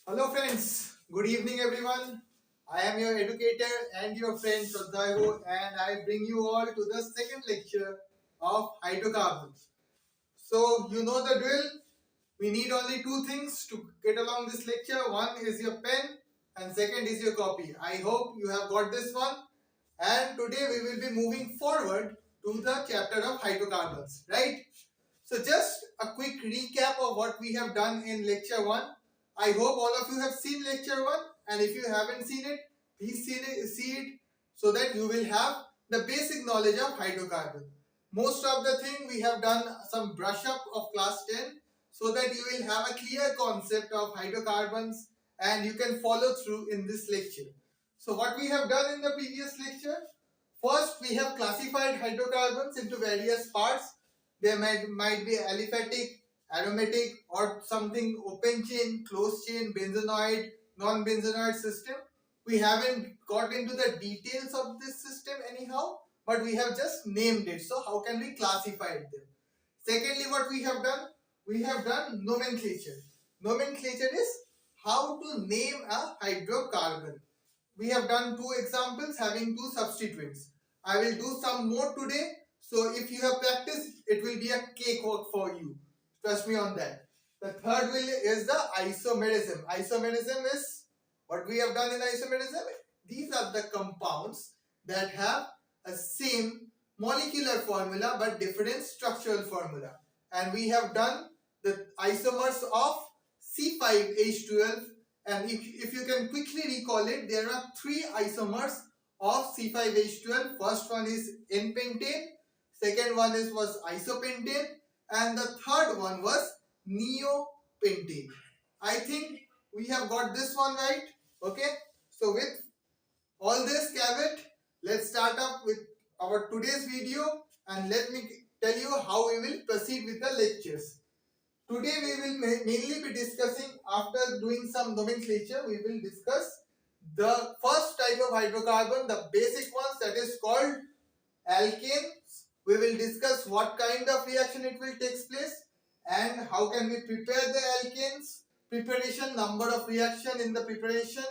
Hello friends, good evening everyone. I am your educator and your friend Shraddhayu and I bring you all to the second lecture of hydrocarbons. So you know the drill. We need only two things to get along this lecture. One is your pen and second is your copy. I hope you have got this one. And today we will be moving forward to the chapter of hydrocarbons, right? So just a quick recap of what we have done in lecture 1. I hope all of you have seen lecture 1 and if you haven't seen it, please see it so that you will have the basic knowledge of hydrocarbon. Most of the thing we have done some brush up of class 10 so that you will have a clear concept of hydrocarbons and you can follow through in this lecture. So what we have done in the previous lecture, first we have classified hydrocarbons into various parts. There might be aliphatic, aromatic or something open chain, closed chain, benzenoid, non-benzenoid system. We haven't got into the details of this system anyhow, but we have just named it. So how can we classify them? Secondly, what we have done nomenclature. Nomenclature is how to name a hydrocarbon. We have done two examples having two substituents. I will do some more today. So if you have practiced, it will be a cakewalk for you. Trust me on that. The third will is the isomerism. Isomerism is what we have done in isomerism. These are the compounds that have a same molecular formula but different structural formula. And we have done the isomers of C5H12, and if you can quickly recall it, there are three isomers of C5H12. First one is N-pentane, second one was isopentane, and the third one was neopentane. I think we have got this one right. Okay, so with all this caveat, let's start up with our today's video and let me tell you how we will proceed with the lectures. Today we will mainly be discussing, after doing some nomenclature, we will discuss the first type of hydrocarbon, the basic ones, that is called alkanes. We will discuss what kind of reaction it will take place and how can we prepare the alkanes, preparation, number of reaction in the preparation,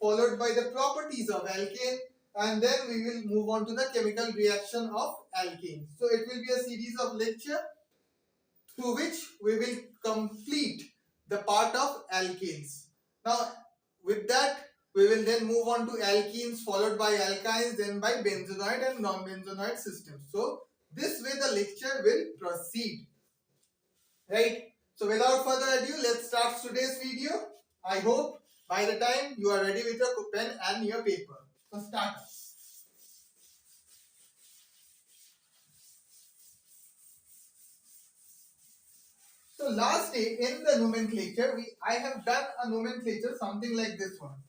followed by the properties of alkane, and then we will move on to the chemical reaction of alkane. So it will be a series of lecture through which we will complete the part of alkanes. Now with that we will then move on to alkenes, followed by alkynes, then by benzenoid and non-benzenoid systems. So this way the lecture will proceed, right? So without further ado, let's start today's video. I hope by the time you are ready with your pen and your paper. So start. So last day in the nomenclature, I have done a nomenclature something like this one.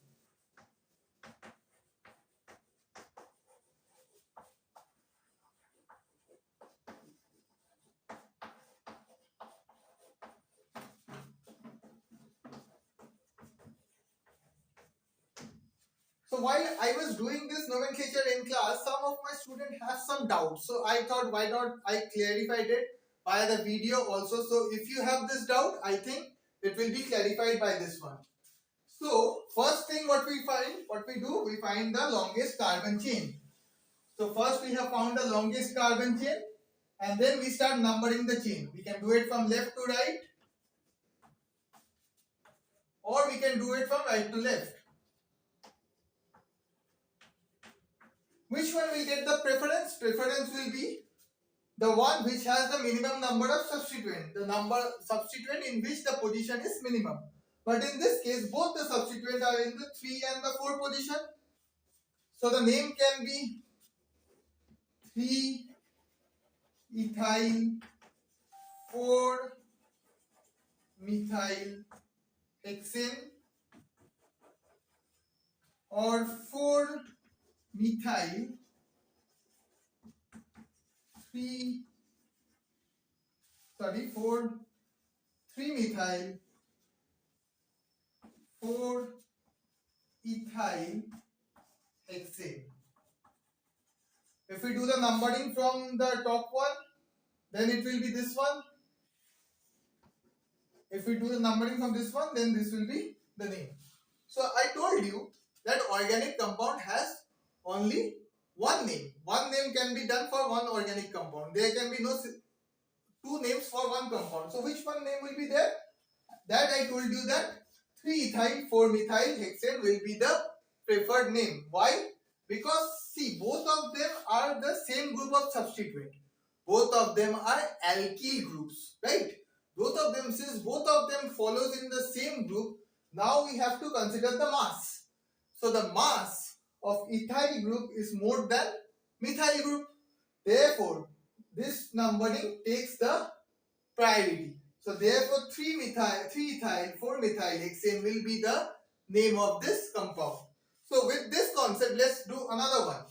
So while I was doing this nomenclature in class, some of my students have some doubts. So I thought, why not I clarified it by the video also. So if you have this doubt, I think it will be clarified by this one. So first thing what we do, we find the longest carbon chain. So first we have found the longest carbon chain and then we start numbering the chain. We can do it from left to right or we can do it from right to left. Which one will get the preference? Preference will be the one which has the minimum number of substituent. The number substituent in which the position is minimum. But in this case, both the substituents are in the 3 and the 4 position. So the name can be 3-ethyl 4-methyl hexane or 4-methyl 3-methyl 4-ethyl hexane. If we do the numbering from the top one, then it will be this one. If we do the numbering from this one, then this will be the name. So I told you that organic compound has only one name. One name can be done for one organic compound. There can be no two names for one compound. So which one name will be there? That I told you that 3-ethyl 4-methyl hexane will be the preferred name. Why? Because see, both of them are the same group of substituent. Both of them are alkyl groups, right? Both of them, since both of them follows in the same group, now we have to consider the mass. So the mass of ethyl group is more than methyl group. Therefore, this numbering takes the priority. So therefore 3-ethyl 4-methyl hexane will be the name of this compound. So with this concept, let's do another one.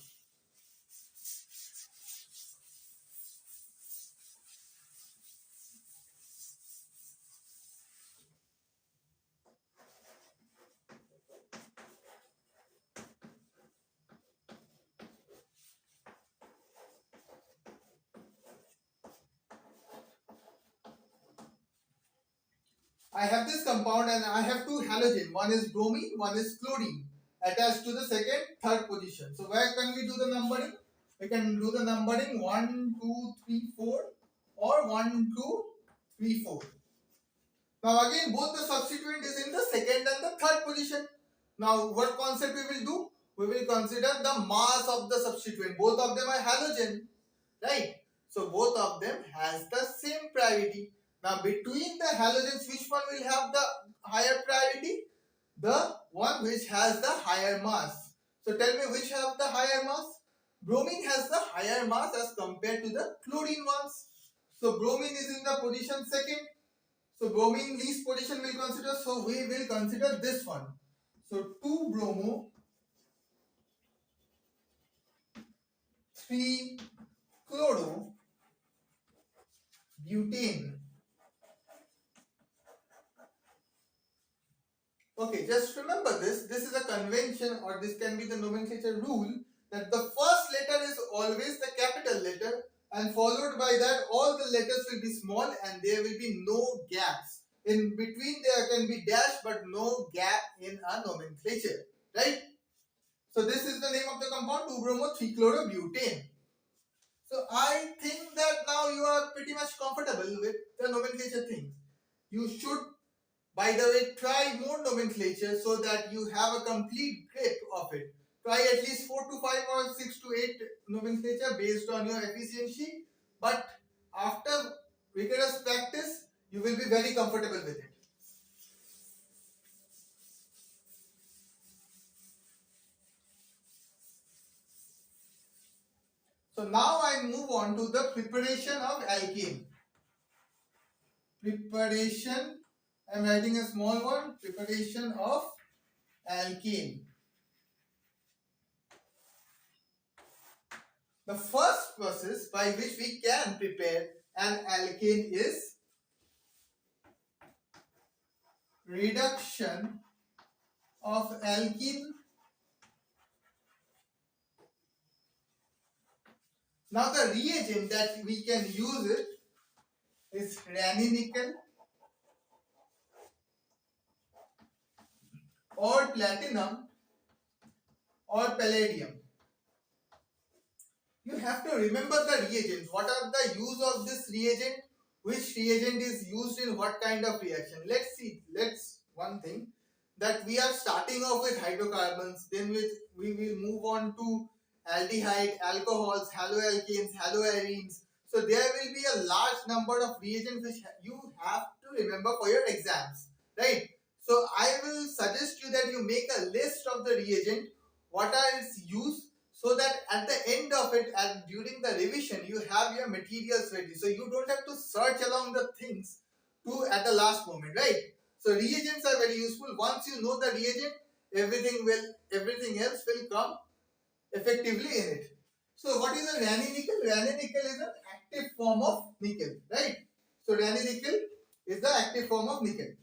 I have this compound and I have two halogen. One is bromine, one is chlorine attached to the second, third position. So where can we do the numbering? We can do the numbering 1, 2, 3, 4 or 1, 2, 3, 4. Now again both the substituent is in the second and the third position. Now what concept we will do? We will consider the mass of the substituent. Both of them are halogen, right? So both of them has the same priority. Now between the halogens, which one will have the higher priority? The one which has the higher mass. So tell me which have the higher mass? Bromine has the higher mass as compared to the chlorine ones. So bromine is in the position second. So bromine least position will consider. So we will consider this one. So 2 bromo, 3 chloro, butane. Okay, just remember this. This is a convention or this can be the nomenclature rule that the first letter is always the capital letter and followed by that all the letters will be small and there will be no gaps. In between there can be dash but no gap in a nomenclature, right? So this is the name of the compound 2-bromo-3-chlorobutane. So I think that now you are pretty much comfortable with the nomenclature thing. You should, by the way, try more nomenclature so that you have a complete grip of it. Try at least 4 to 5 or 6 to 8 nomenclature based on your efficiency. But after rigorous practice, you will be very comfortable with it. So now I move on to the preparation of alkane. Preparation, I am writing a small one, preparation of alkane. The first process by which we can prepare an alkane is reduction of alkene. Now the reagent that we can use it is ranitidine or platinum or palladium. You have to remember the reagents. What are the use of this reagent? Which reagent is used in what kind of reaction? Let's see. Let's one thing that we are starting off with hydrocarbons. Then we will move on to aldehyde, alcohols, haloalkanes, haloarenes. So there will be a large number of reagents which you have to remember for your exams, right? So I will suggest you that you make a list of the reagent, what are its use, so that at the end of it and during the revision you have your materials ready. So you don't have to search along the things to at the last moment, right? So reagents are very useful. Once you know the reagent, everything else will come effectively in it. So what is a ranitidine? Ranitidine is an active form of nickel, right? So ranitidine is the active form of nickel.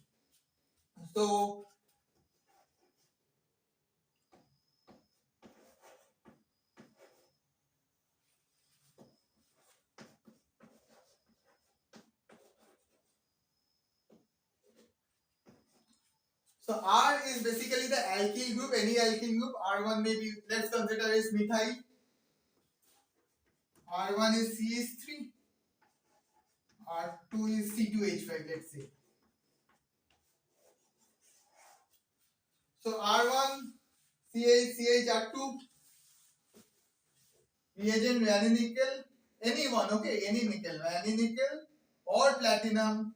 So R is basically the alkyl group, any alkyl group. R1 maybe, let's consider is methyl. R1 is CH3. R2 is C2H5, let's say. So R1, CH, R2, reagent vanillin nickel, any one, okay, any nickel, vanillin nickel or platinum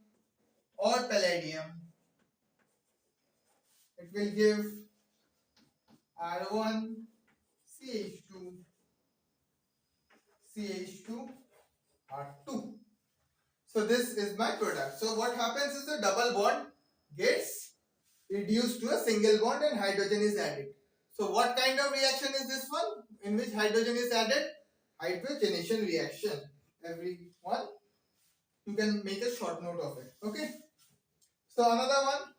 or palladium. It will give R1, CH2, CH2, R2. So this is my product. So what happens is the double bond gets reduced to a single bond and hydrogen is added. So what kind of reaction is this one in which hydrogen is added? Hydrogenation reaction. Everyone, you can make a short note of it. Okay. So another one.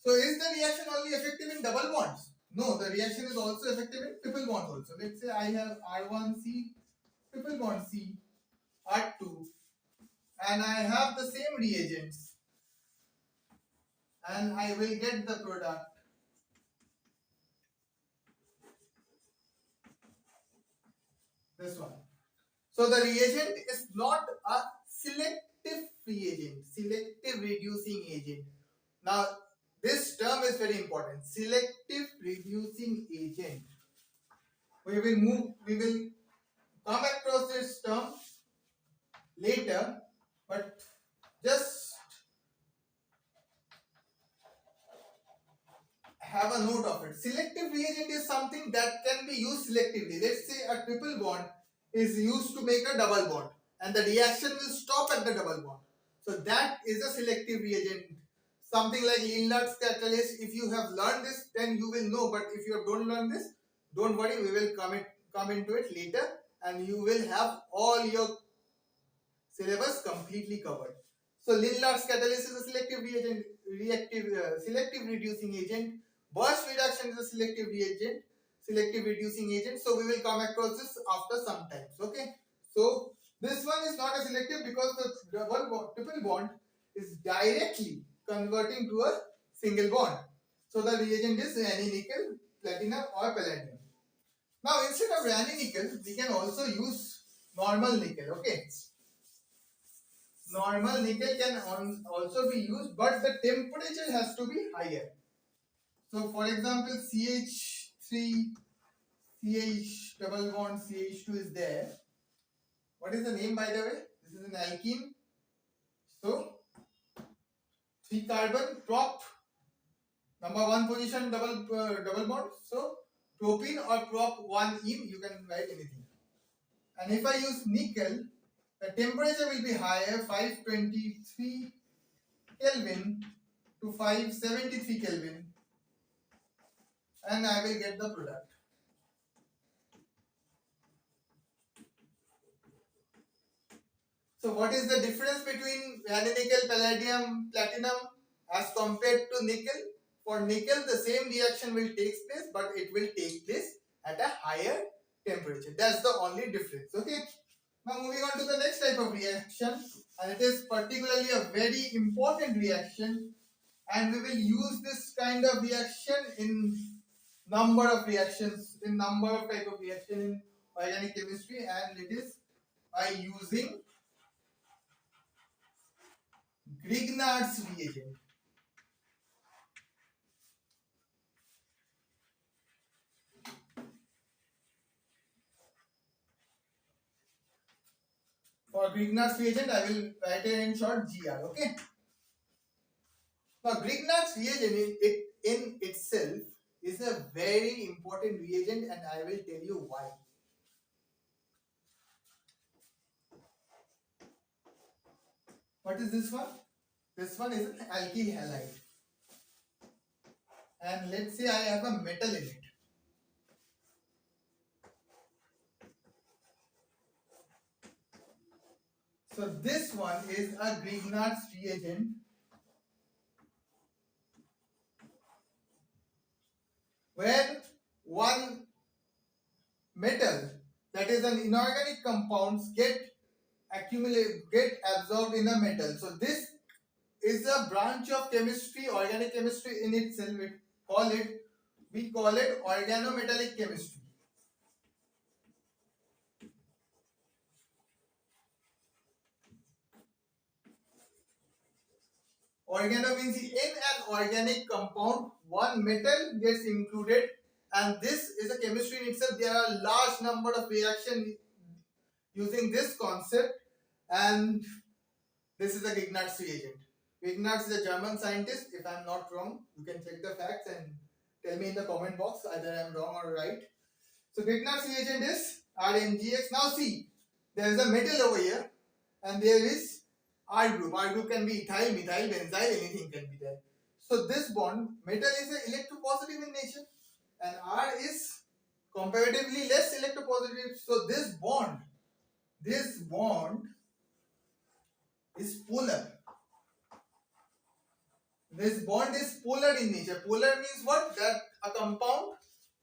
So is the reaction only effective in double bonds? No, the reaction is also effective in triple bonds also. Let's say I have R1C, triple bond C, R2, and I have the same reagents, and I will get the product. This one. So the reagent is not a selective reagent, selective reducing agent. Now this term is very important. Selective reducing agent. We will come across this term later, but just have a note of it. Selective reagent is something that can be used selectively. Let's say a triple bond is used to make a double bond and the reaction will stop at the double bond. So that is a selective reagent. Something like Ncert catalyst. If you have learned this, then you will know. But if you don't learn this, don't worry. We will come into it later, and you will have all your syllabus completely covered. So Ncert catalyst is a selective reagent, selective reducing agent. Burst reduction is a selective reagent, selective reducing agent. So we will come across this after some time. Okay. So this one is not a selective because the triple bond is directly converting to a single bond. So the reagent is vanillin nickel, platinum or palladium. Now instead of vanillin nickel, we can also use normal nickel. Okay. Normal nickel can also be used, but the temperature has to be higher. So for example, CH3, CH double bond CH2 is there. What is the name, by the way? This is an alkene. So 3 carbon prop, number 1 position double bond. So propene or prop 1 ene, you can write anything. And if I use nickel, the temperature will be higher, 523 Kelvin to 573 Kelvin, and I will get the product. So what is the difference between vanillin nickel, palladium, platinum as compared to nickel? For nickel, the same reaction will take place, but it will take place at a higher temperature. That's the only difference. Okay. Now moving on to the next type of reaction, and it is particularly a very important reaction, and we will use this kind of reaction in number of reactions, in number of type of reaction in organic chemistry, and it is by using Grignard's reagent. For Grignard's reagent, I will write it in short GR. Okay. Now, Grignard's reagent in itself is a very important reagent, and I will tell you why. What is this one? This one is an alkyl halide. And let's say I have a metal in it. So this one is a Grignard's reagent where one metal, that is an inorganic compounds, get absorbed in a metal. So this is a branch of chemistry, organic chemistry in itself. We call it organometallic chemistry. Organo means in an organic compound, one metal gets included, and this is a chemistry in itself. There are a large number of reactions using this concept, and this is a Grignard's reagent. Grignard is a German scientist. If I'm not wrong, you can check the facts and tell me in the comment box either I'm wrong or right. So Grignard's reagent is RMGX. Now see, there is a metal over here, and there is R group. R group can be ethyl, methyl, benzyl, anything can be there. So this bond, metal is a electropositive in nature, and R is comparatively less electropositive. So this bond is polar. This bond is polar in nature. Polar means what? That a compound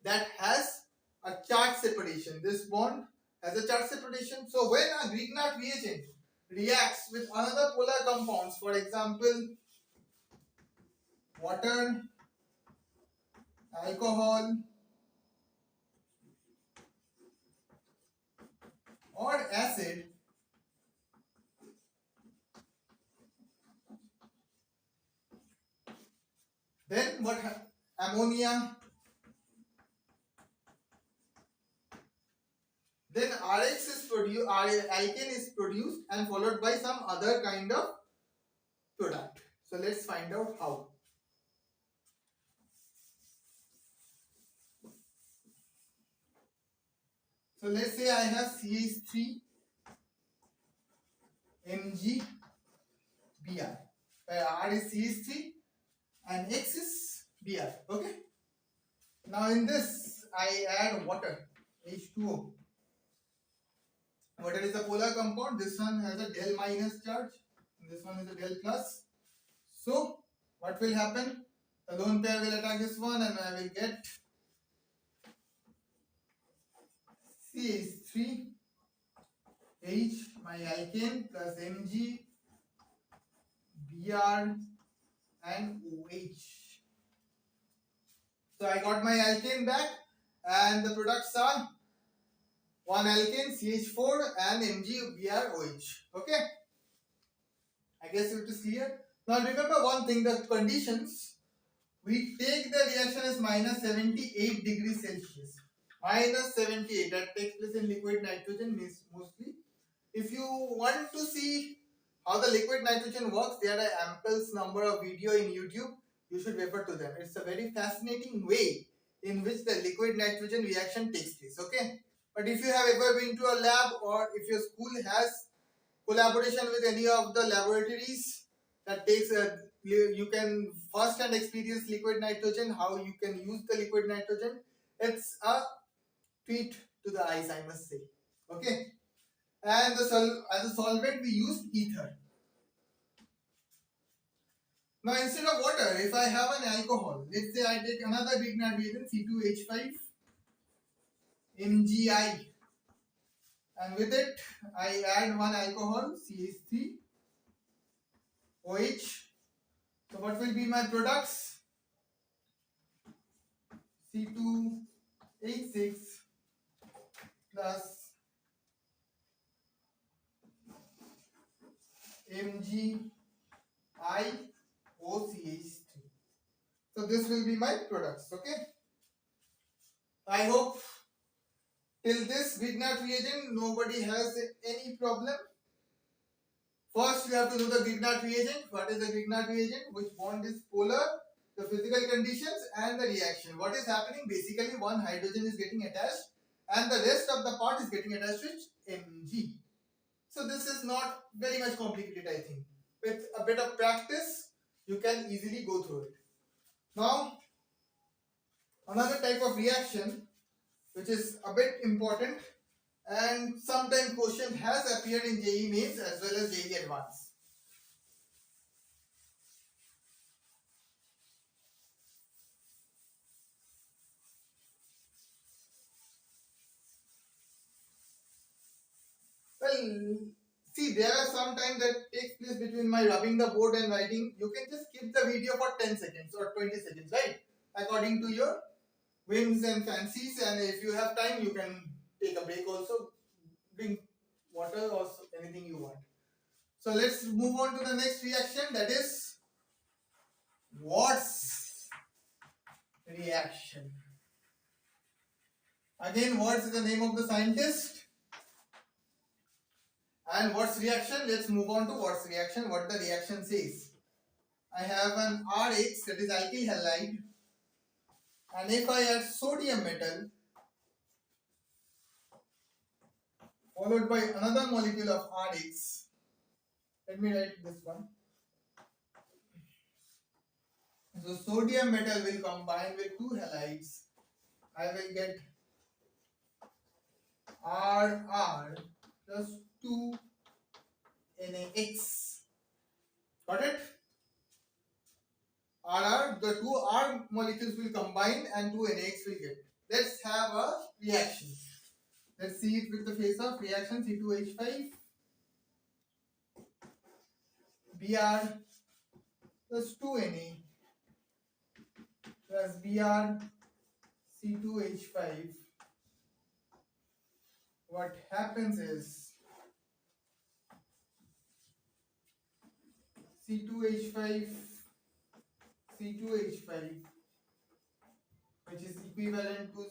that has a charge separation. This bond has a charge separation. So when a Grignard reagent reacts with another polar compounds, for example, water, alcohol, or acid, then what ammonia, then RH is produced, alkane is produced and followed by some other kind of product. So let's find out how. So let's say I have CH3 Mg Br, where R is CH3 and X is Br. Okay. Now in this I add water, H2O. Water is a polar compound. This one has a del minus charge, and this one is a del plus. So what will happen? The lone pair will attack this one, and I will get CH3 H, my alkane, plus Mg Br and OH. So I got my alkane back, and the products are one alkane CH4 and MgBrOH. Okay, I guess it is clear. Now remember one thing: the conditions. We take the reaction as minus 78 degrees Celsius. Minus 78, that takes place in liquid nitrogen mostly. If you want to see how the liquid nitrogen works, there are ample number of video in YouTube. You should refer to them. It's a very fascinating way in which the liquid nitrogen reaction takes place. Okay. But if you have ever been to a lab, or if your school has collaboration with any of the laboratories that takes you can first hand experience liquid nitrogen, how you can use the liquid nitrogen. It's a treat to the eyes, I must say. Okay. And as a solvent we use ether. Now instead of water, if I have an alcohol, let's say I take another Grignard reagent, C2H5 MgI, and with it I add one alcohol, CH3 OH. So what will be my products? C2H6 plus MgI OCH3. So this will be my products. Okay. I hope till this Grignard reagent nobody has any problem. First, you have to know the Grignard reagent. What is the Grignard reagent? Which bond is polar? The physical conditions and the reaction. What is happening? Basically, one hydrogen is getting attached, and the rest of the part is getting attached with Mg. So this is not very much complicated, I think. With a bit of practice, you can easily go through it. Now, another type of reaction which is a bit important, and sometimes question has appeared in JEE Mains as well as JEE Advanced. Well, See, there are some time that takes place between my rubbing the board and writing. You can just skip the video for 10 seconds or 20 seconds, right? According to your whims and fancies, and if you have time, you can take a break also. Drink water or anything you want. So let's move on to the next reaction, that is Watts reaction. Again, Watts is the name of the scientist. And Watts reaction, let's move on to Watts reaction, what the reaction says. I have an Rx, that is alkyl halide, and if I add sodium metal followed by another molecule of Rx, let me write this one. So sodium metal will combine with two halides. I will get RR plus 2 NaX. Got it? RR, the two R molecules will combine and 2 NaX will get. Let's have a reaction. Let's see it with the face of reaction. C2H5 Br plus 2Na plus Br C2H5. What happens is C2H5 which is equivalent to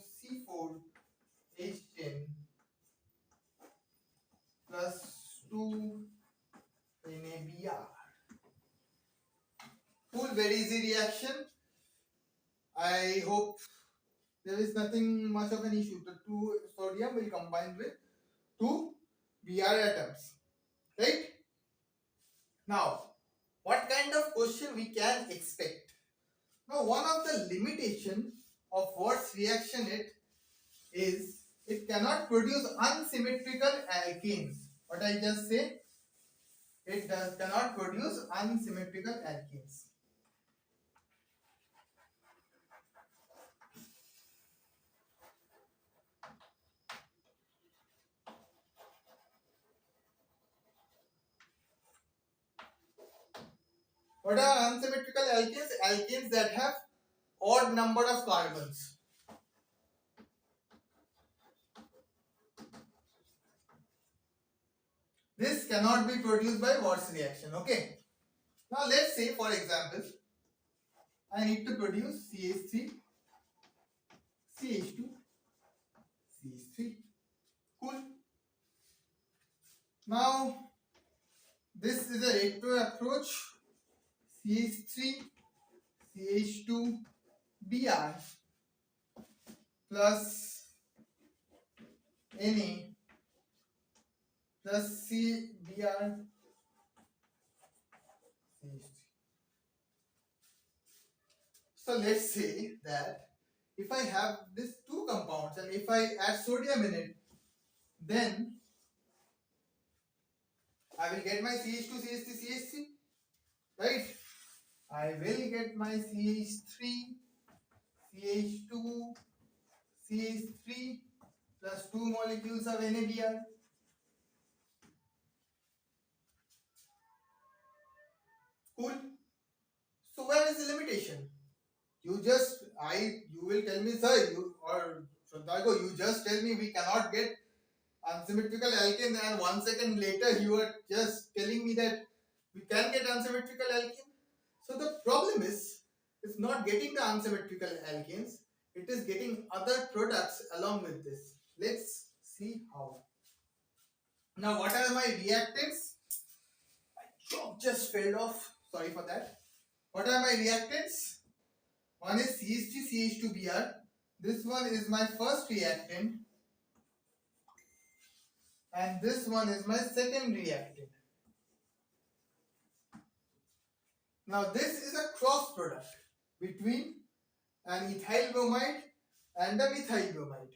C4H10 plus 2 NaBr. Cool, very easy reaction. I hope there is nothing much of an issue. The two sodium will combine with two Br atoms, right? Now, what kind of question we can expect? Now, one of the limitation of Watts reaction is it cannot produce unsymmetrical alkenes. What I just said, it cannot produce unsymmetrical alkenes. What are unsymmetrical alkenes? Alkenes that have odd number of carbons. This cannot be produced by Watts reaction. Okay. Now let's say, for example, I need to produce CH3, CH2, CH3. Cool. Now this is a retro approach. CH3, CH2, Br plus Na plus CBr CH3. So let's say that if I have these two compounds and if I add sodium in it, then I will get my CH2, CH3, CH3, right? I will get my CH3, CH2, CH3 plus 2 molecules of NaBr. Cool. So where is the limitation? You will tell me, sir, or Shraddhago, you just tell me we cannot get unsymmetrical alkane, and 1 second later you are just telling me that we can get unsymmetrical alkane. So the problem is, it's not getting the unsymmetrical alkanes, it is getting other products along with this. Let's see how. Now what are my reactants? My chalk just fell off, sorry for that. What are my reactants? One is CH3, CH2Br. This one is my first reactant. And this one is my second reactant. Now this is a cross product between an ethyl bromide and a methyl bromide.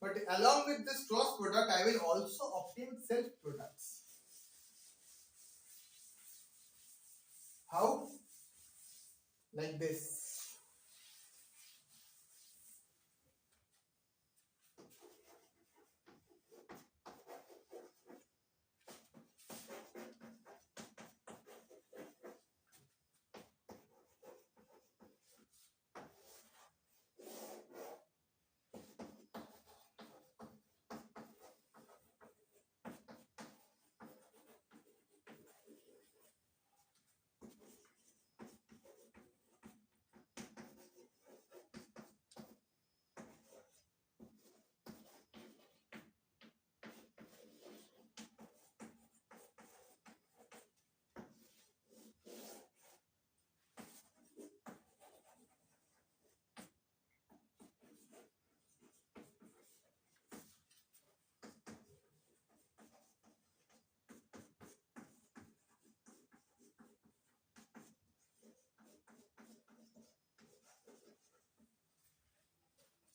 But along with this cross product, I will also obtain self products. How? Like this.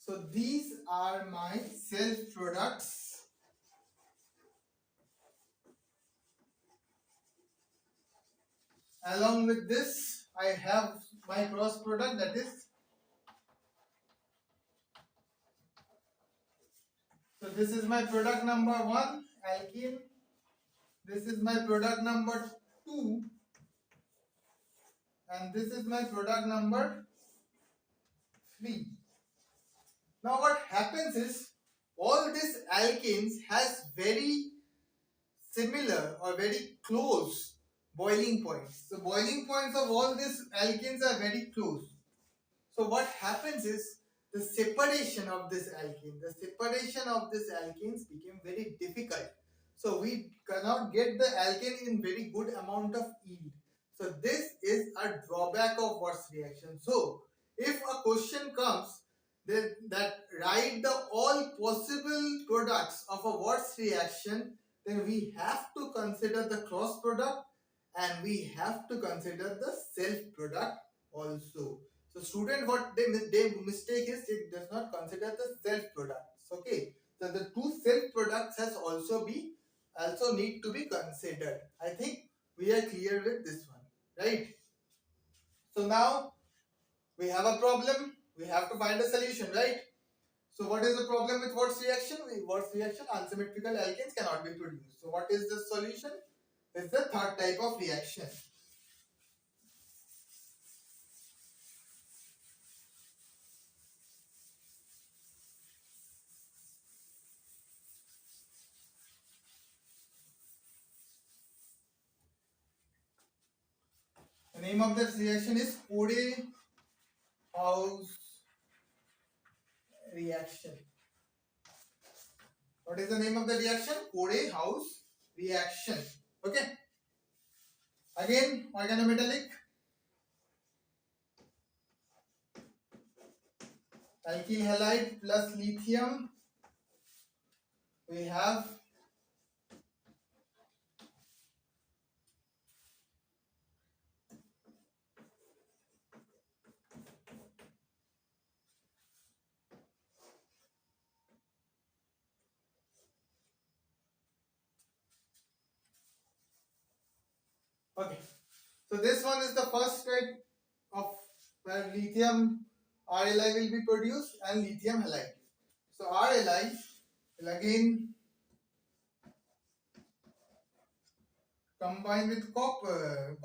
So these are my self products. Along with this, I have my cross product, that is, so this is my product number 1, alkene. This is my product number 2, and this is my product number 3. Now what happens is, all these alkenes has very similar or very close boiling points. The boiling points of all these alkenes are very close. So what happens is, the separation of this alkenes became very difficult. So we cannot get the alkane in very good amount of yield. So this is a drawback of Watts reaction. So if a question comes then that write the all possible products of a Watts reaction, then we have to consider the cross product and we have to consider the self product also. So student, what they mistake is, it does not consider the self products. Okay, so the two self products has also need to be considered. I think we are clear with this one, right? So now we have a problem. We have to find a solution, right? So what is the problem with Watts reaction? Watts reaction, unsymmetrical alkanes cannot be produced. So what is the solution? It's the third type of reaction. The name of this reaction is Code-House reaction. What is the name of the reaction? Code-House reaction. Okay. Again, organometallic. Alkyl halide plus lithium. We have okay. So this one is the first type of where lithium RLi will be produced and lithium halide. So RLi will again combine with copper.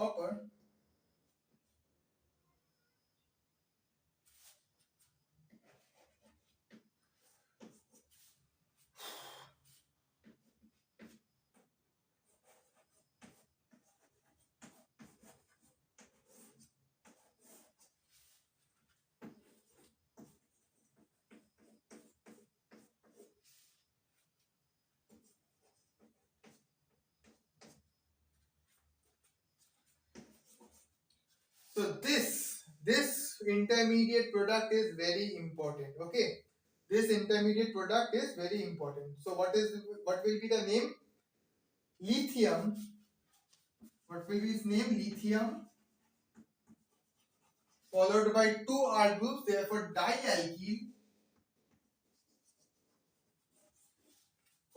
So this intermediate product is very important. Okay, this intermediate product is very important. So what will be the name? Lithium. What will be its name? Lithium followed by two R groups. Therefore, dialkyl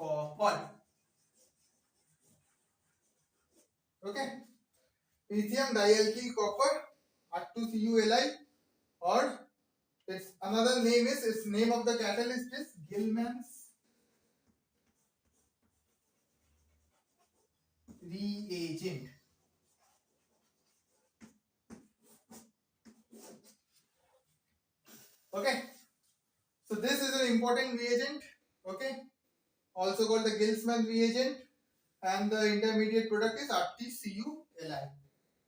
copper. Okay, lithium dialkyl copper R2CuLi, or its another name is, its name of the catalyst is Gilman's reagent. Okay, so this is an important reagent. Okay, also called the Gilman reagent, and the intermediate product is RTCuLi.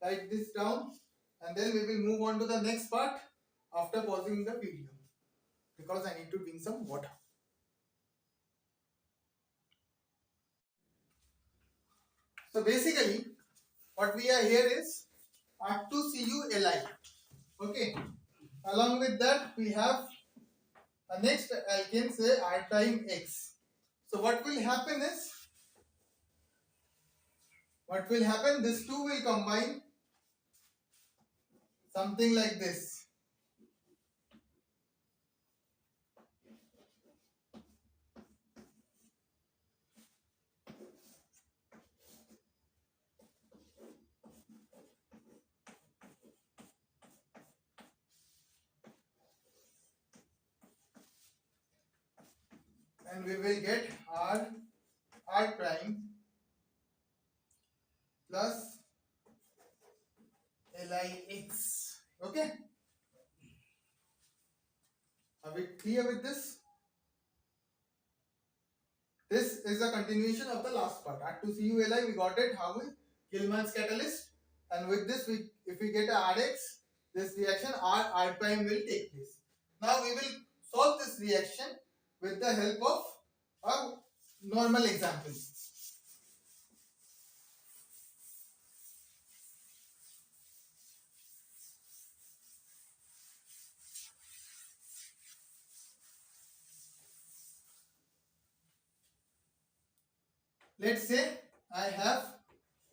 Write this down, and then we will move on to the next part after pausing the video, because I need to drink some water. So basically, what we are here is R2CuLi. Okay. Along with that, we have a next alkane, say R time X. So what will happen is, these two will combine something like this. and we will get R prime plus LIX. Okay, are we clear with this? This is a continuation of the last part. R2CuLi, we got it. How we Gilman's catalyst, and with this, if we get a RX, this reaction R prime will take place. Now we will solve this reaction with the help of a normal example. Let's say I have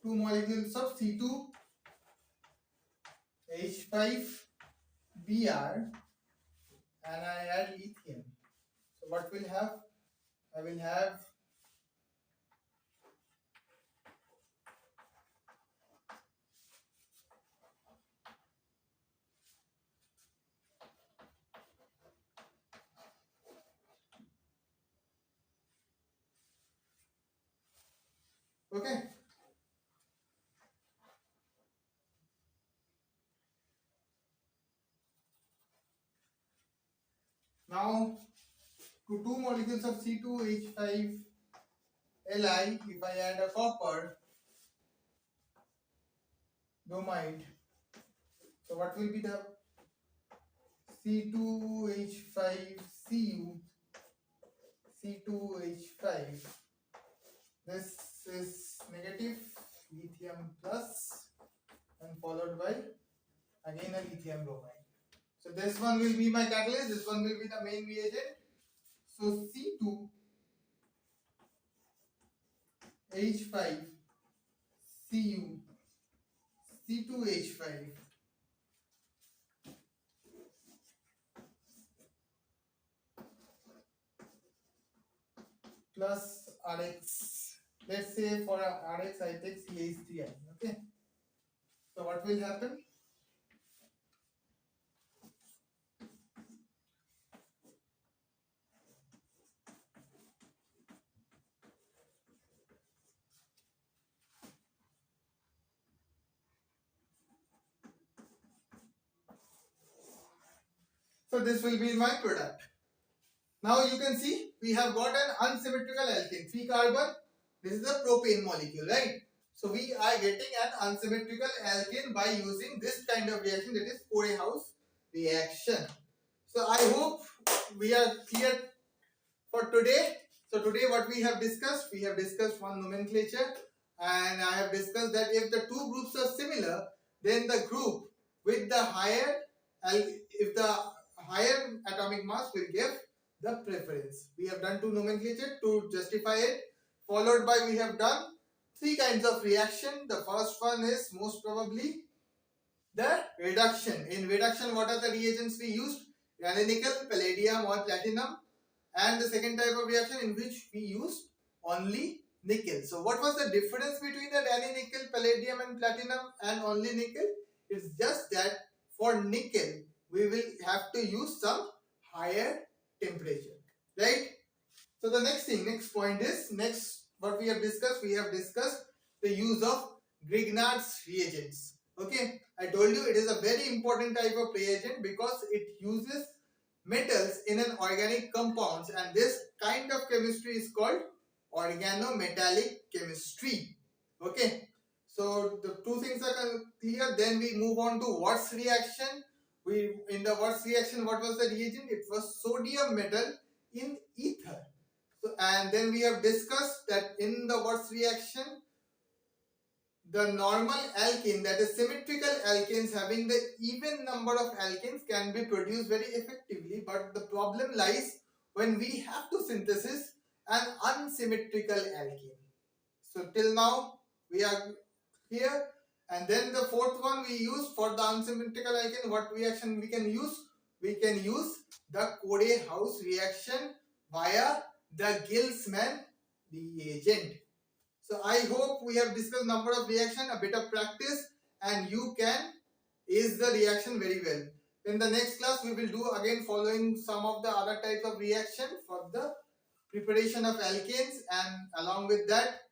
two molecules of C2H5Br and I add lithium. So what will have? I will have okay. Now to two molecules of C2H5Li, if I add a copper bromide, so what will be the C2H5Cu C2H5? This is negative, lithium plus, and followed by again a lithium bromide. So this one will be my catalyst, this one will be the main reagent. So C2H5Cu C2H5 plus RX. Let's say for RX I take CH3I. Okay. So what will happen? So this will be my product. Now you can see we have got an unsymmetrical alkene, 3 carbon. This is a propane molecule, right? So we are getting an unsymmetrical alkene by using this kind of reaction, that is Corehouse reaction. So I hope we are clear for today. So today what we have discussed one nomenclature, and I have discussed that if the two groups are similar, then the group with the higher atomic mass will give the preference. We have done two nomenclature to justify it. Followed by we have done three kinds of reaction. The first one is most probably the reduction. In reduction, what are the reagents we used? Nickel, palladium or platinum. And the second type of reaction in which we used only nickel. So what was the difference between the nickel, palladium and platinum and only nickel? It's just that for nickel we will have to use some higher temperature, right? So the next point is, what we have discussed the use of Grignard's reagents. Okay, I told you it is a very important type of reagent because it uses metals in an organic compounds, and this kind of chemistry is called organometallic chemistry. Okay, so the two things are clear. Then we move on to Watts reaction. In the Watts reaction, what was the reagent? It was sodium metal in ether. So, and then we have discussed that in the Watts reaction, the normal alkene, that is symmetrical alkenes having the even number of alkenes, can be produced very effectively, but the problem lies when we have to synthesis an unsymmetrical alkene. So till now we are here, and then the fourth one we use for the unsymmetrical alkene. What reaction we can use? We can use the Corehouse reaction via the Gilsman reagent. So I hope we have discussed number of reaction, a bit of practice, and you can ace the reaction very well. In the next class we will do again following some of the other types of reaction for the preparation of alkanes, and along with that,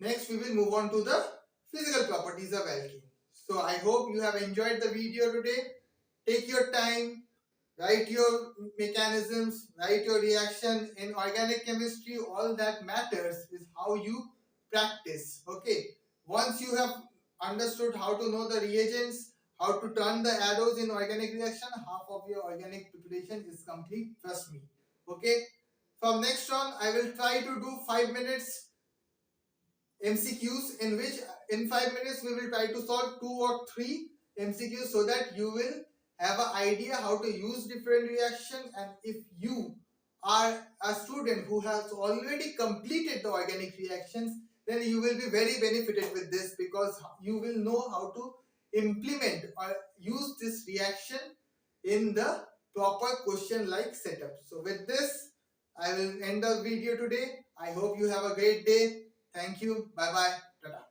next we will move on to the physical properties of alkane. So I hope you have enjoyed the video today. Take your time, write your mechanisms, write your reaction. In organic chemistry, all that matters is how you practice. Okay, once you have understood how to know the reagents, how to turn the arrows in organic reaction, half of your organic preparation is complete, trust me. Okay, from next on I will try to do 5 minutes MCQs, in which in 5 minutes we will try to solve 2 or 3 MCQs, so that you will have an idea how to use different reaction. And if you are a student who has already completed the organic reactions, then you will be very benefited with this, because you will know how to implement or use this reaction in the proper question like setup. So with this I will end the video today. I hope you have a great day. Thank you. Bye bye. Tata.